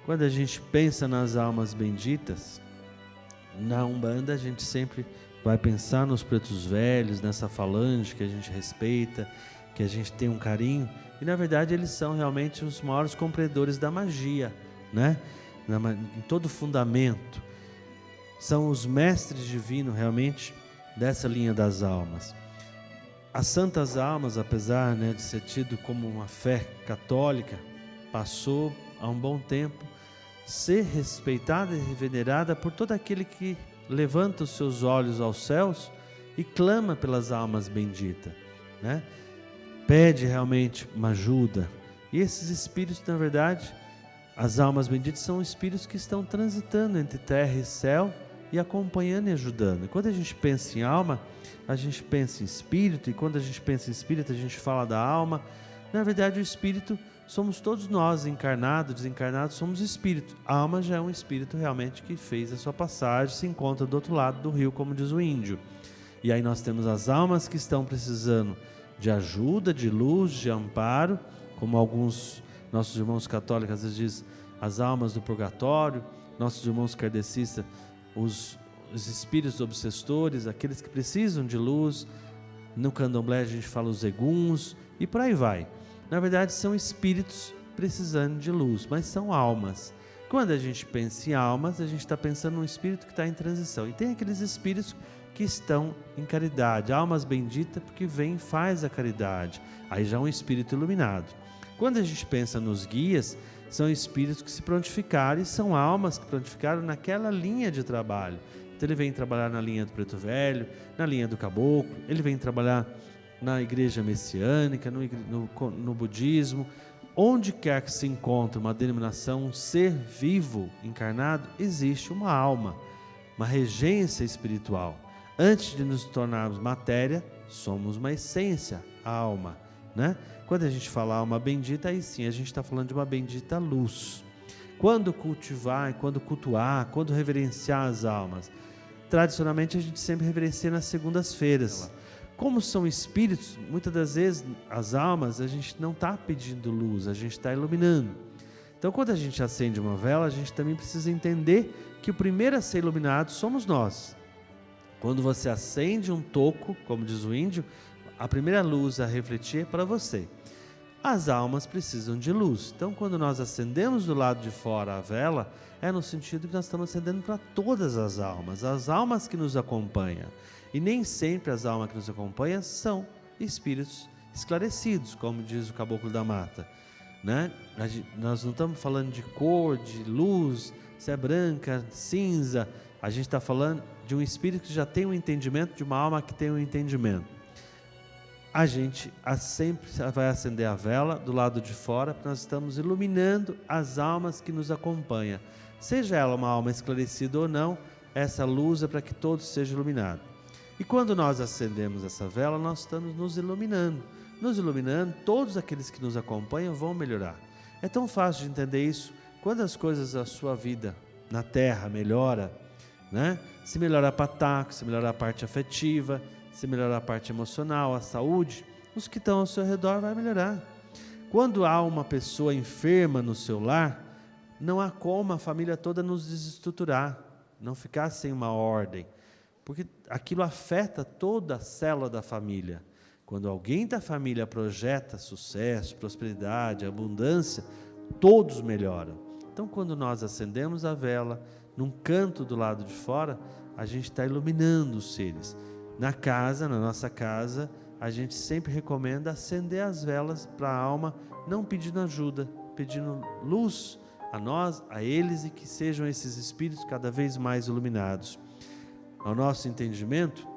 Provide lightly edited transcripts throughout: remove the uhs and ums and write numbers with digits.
Quando a gente pensa nas almas benditas, na Umbanda a gente sempre vai pensar nos pretos velhos, nessa falange que a gente respeita, que a gente tem um carinho, e na verdade eles são realmente os maiores compreendedores da magia, né? Em todo fundamento. São os mestres divinos realmente dessa linha das almas. As santas almas, apesar, né, de ser tido como uma fé católica, passou há um bom tempo ser respeitada e venerada por todo aquele que levanta os seus olhos aos céus e clama pelas almas benditas, né? Pede realmente uma ajuda. E esses espíritos, na verdade, as almas benditas são espíritos que estão transitando entre terra e céu e acompanhando e ajudando. E quando a gente pensa em alma, a gente pensa em espírito, e quando a gente pensa em espírito, a gente fala da alma. Na verdade, o espírito somos todos nós, encarnados, desencarnados, somos espírito. A alma já é um espírito realmente que fez a sua passagem, se encontra do outro lado do rio, como diz o índio. E aí nós temos as almas que estão precisando de ajuda, de luz, de amparo, como alguns nossos irmãos católicos às vezes dizem, as almas do purgatório, nossos irmãos kardecistas, os espíritos obsessores, aqueles que precisam de luz. No candomblé a gente fala os eguns e por aí vai. Na verdade são espíritos precisando de luz, mas são almas. Quando a gente pensa em almas, a gente está pensando num espírito que está em transição. E tem aqueles espíritos que estão em caridade, almas benditas, porque vem e faz a caridade. Aí já é um espírito iluminado. Quando a gente pensa nos guias, são espíritos que se prontificaram e são almas que prontificaram naquela linha de trabalho. Então ele vem trabalhar na linha do preto velho, na linha do caboclo, ele vem trabalhar na igreja messiânica, no budismo. Onde quer que se encontre uma denominação, um ser vivo, encarnado, existe uma alma, uma regência espiritual. Antes de nos tornarmos matéria, somos uma essência, a alma, né? Quando a gente fala alma bendita, aí sim a gente está falando de uma bendita luz. Quando cultivar, quando cultuar, quando reverenciar as almas? Tradicionalmente a gente sempre reverencia nas segundas-feiras. Como são espíritos, muitas das vezes as almas, a gente não está pedindo luz, a gente está iluminando. Então quando a gente acende uma vela, a gente também precisa entender que o primeiro a ser iluminado somos nós. Quando você acende um toco, como diz o índio, a primeira luz a refletir é para você. As almas precisam de luz. Então quando nós acendemos do lado de fora a vela, é no sentido que nós estamos acendendo para todas as almas que nos acompanham. E nem sempre as almas que nos acompanham são espíritos esclarecidos, como diz o Caboclo da Mata, né? Nós não estamos falando de cor, de luz, se é branca, cinza. A gente está falando de um espírito que já tem um entendimento, de uma alma que tem um entendimento. A gente sempre vai acender a vela do lado de fora, porque nós estamos iluminando as almas que nos acompanham. Seja ela uma alma esclarecida ou não, essa luz é para que todos sejam iluminados. E quando nós acendemos essa vela, nós estamos nos iluminando. Nos iluminando, todos aqueles que nos acompanham vão melhorar. É tão fácil de entender isso. Quando as coisas da sua vida na Terra melhoram, né? Se melhorar a pataco, se melhorar a parte afetiva, se melhorar a parte emocional, a saúde, os que estão ao seu redor vai melhorar. Quando há uma pessoa enferma no seu lar, não há como a família toda nos desestruturar, não ficar sem uma ordem, porque aquilo afeta toda a célula da família. Quando alguém da família projeta sucesso, prosperidade, abundância, todos melhoram. Então quando nós acendemos a vela, num canto do lado de fora, a gente está iluminando os seres. Na casa, na nossa casa, a gente sempre recomenda acender as velas para a alma, não pedindo ajuda, pedindo luz a nós, a eles, e que sejam esses espíritos cada vez mais iluminados. Ao nosso entendimento,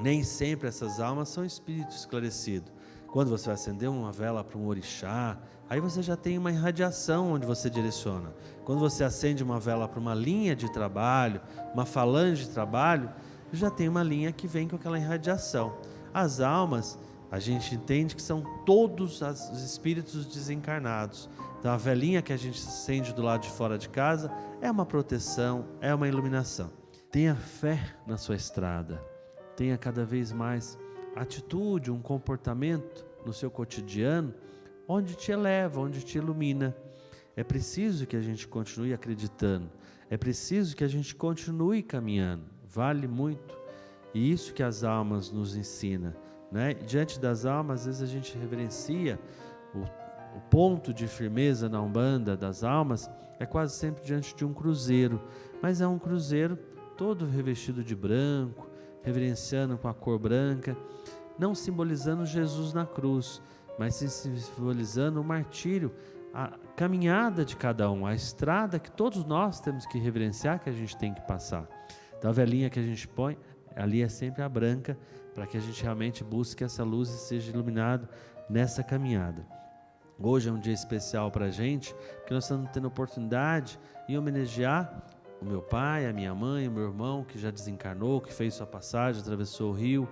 nem sempre essas almas são espíritos esclarecidos. Quando você vai acender uma vela para um orixá, aí você já tem uma irradiação onde você direciona. Quando você acende uma vela para uma linha de trabalho, uma falange de trabalho, já tem uma linha que vem com aquela irradiação. As almas, a gente entende que são todos os espíritos desencarnados. Então a velinha que a gente acende do lado de fora de casa é uma proteção, é uma iluminação. Tenha fé na sua estrada, tenha cada vez mais atitude, um comportamento no seu cotidiano, onde te eleva, onde te ilumina. É preciso que a gente continue acreditando. É preciso que a gente continue caminhando. Vale muito. E isso que as almas nos ensinam, né? Diante das almas, às vezes a gente reverencia o ponto de firmeza na Umbanda das almas, é quase sempre diante de um cruzeiro. Mas é um cruzeiro todo revestido de branco, reverenciando com a cor branca, não simbolizando Jesus na cruz, mas simbolizando o martírio, a caminhada de cada um, a estrada que todos nós temos que reverenciar, que a gente tem que passar. Então a velinha que a gente põe, ali é sempre a branca, para que a gente realmente busque essa luz e seja iluminado nessa caminhada. Hoje é um dia especial para a gente, porque nós estamos tendo a oportunidade de homenagear o meu pai, a minha mãe, o meu irmão, que já desencarnou, que fez sua passagem, atravessou o rio.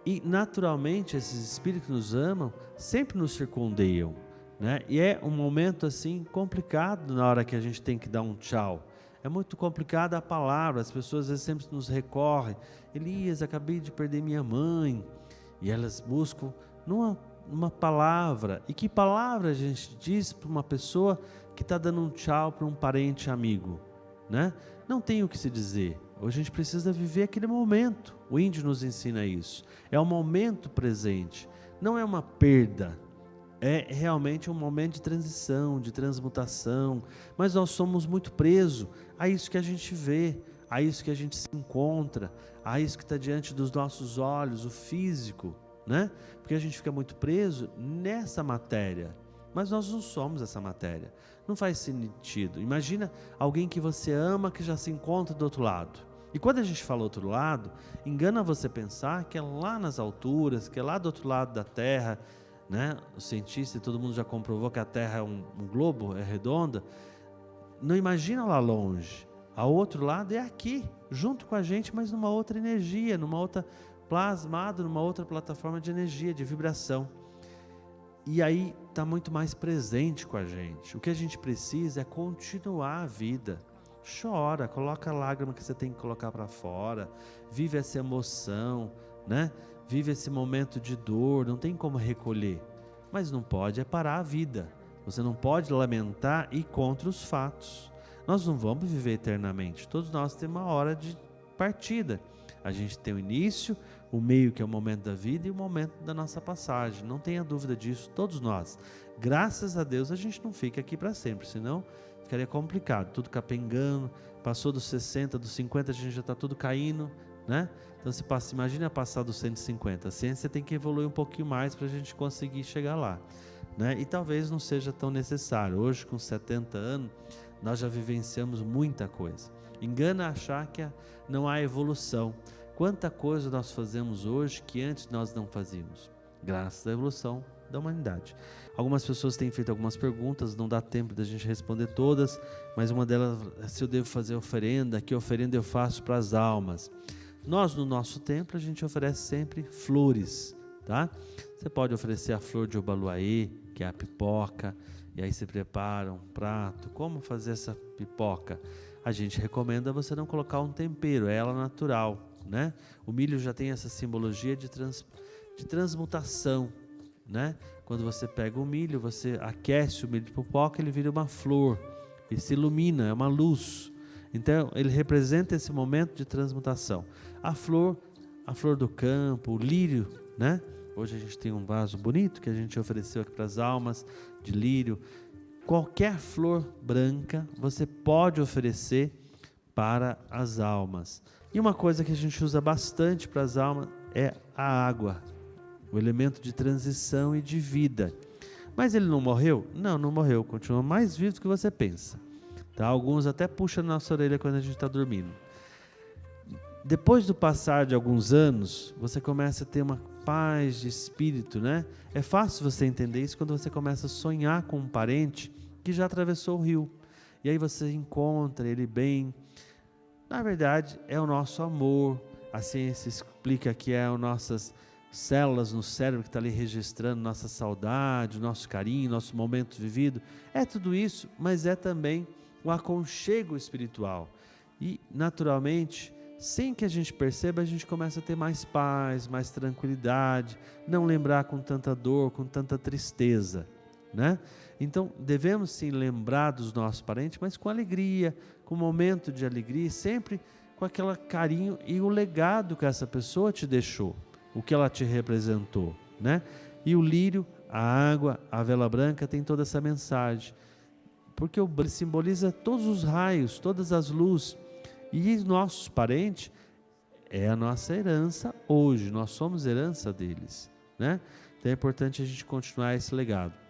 E naturalmente esses espíritos que nos amam sempre nos circundeiam, né? E é um momento assim complicado na hora que a gente tem que dar um tchau. É muito complicada a palavra, as pessoas às vezes sempre nos recorrem. Elias, acabei de perder minha mãe. E elas buscam numa palavra. E que palavra a gente diz para uma pessoa que está dando um tchau para um parente amigo, né? Não tem o que se dizer. Hoje a gente precisa viver aquele momento. O índio nos ensina isso. É o momento presente. Não é uma perda. É realmente um momento de transição, de transmutação, mas nós somos muito presos a isso que a gente vê, a isso que a gente se encontra, a isso que está diante dos nossos olhos, o físico, né? Porque a gente fica muito preso nessa matéria, mas nós não somos essa matéria, não faz sentido. Imagina alguém que você ama que já se encontra do outro lado. E quando a gente fala outro lado, engana você pensar que é lá nas alturas, que é lá do outro lado da Terra, né? Os cientistas, todo mundo já comprovou que a Terra é um globo, é redonda. Não imagina lá longe. Ao outro lado é aqui, junto com a gente, mas numa outra energia, numa outra plasmado, numa outra plataforma de energia, de vibração. E aí está muito mais presente com a gente. O que a gente precisa é continuar a vida. Chora, coloca a lágrima que você tem que colocar para fora, vive essa emoção, né? Vive esse momento de dor, não tem como recolher, mas não pode parar a vida. Você não pode lamentar e ir contra os fatos. Nós não vamos viver eternamente, todos nós temos uma hora de partida. A gente tem o início, o meio, que é o momento da vida, e o momento da nossa passagem, não tenha dúvida disso, todos nós. Graças a Deus a gente não fica aqui para sempre, senão ficaria complicado, tudo capengando, passou dos 60, dos 50 a gente já está tudo caindo, né? Então você imagina passar dos 150, a ciência tem que evoluir um pouquinho mais para a gente conseguir chegar lá, né? E talvez não seja tão necessário. Hoje, com 70 anos, nós já vivenciamos muita coisa. Engana achar que não há evolução. Quanta coisa nós fazemos hoje que antes nós não fazíamos, graças à evolução da humanidade. Algumas pessoas têm feito algumas perguntas, não dá tempo da gente responder todas, mas uma delas, se eu devo fazer oferenda, que oferenda eu faço para as almas? Nós, no nosso templo, a gente oferece sempre flores, tá? Você pode oferecer a flor de Obaluayê, que é a pipoca, e aí você prepara um prato. Como fazer essa pipoca? A gente recomenda você não colocar um tempero, é ela natural, né? O milho já tem essa simbologia de transmutação, né? Quando você pega o milho, você aquece o milho de pipoca, ele vira uma flor, ele se ilumina, é uma luz. Então ele representa esse momento de transmutação. A flor do campo, o lírio, né? Hoje a gente tem um vaso bonito que a gente ofereceu aqui para as almas, de lírio. Qualquer flor branca você pode oferecer para as almas. E uma coisa que a gente usa bastante para as almas é a água, o elemento de transição e de vida. Mas ele não morreu? Não, não morreu, continua mais vivo do que você pensa. Tá? Alguns até puxam na nossa orelha quando a gente está dormindo. Depois do passar de alguns anos, você começa a ter uma paz de espírito, né? É fácil você entender isso quando você começa a sonhar com um parente que já atravessou o rio. E aí você encontra ele bem. Na verdade, é o nosso amor. A ciência explica que é as nossas células no cérebro que está ali registrando nossa saudade, nosso carinho, nosso momento vivido. É tudo isso, mas é também o aconchego espiritual. E, naturalmente, sem que a gente perceba, a gente começa a ter mais paz, mais tranquilidade, não lembrar com tanta dor, com tanta tristeza, né? Então, devemos sim lembrar dos nossos parentes, mas com alegria, com momento de alegria, sempre com aquele carinho e o legado que essa pessoa te deixou, o que ela te representou, né? E o lírio, a água, a vela branca tem toda essa mensagem, porque o branco simboliza todos os raios, todas as luzes, e nossos parentes é a nossa herança hoje, nós somos herança deles, né? Então é importante a gente continuar esse legado.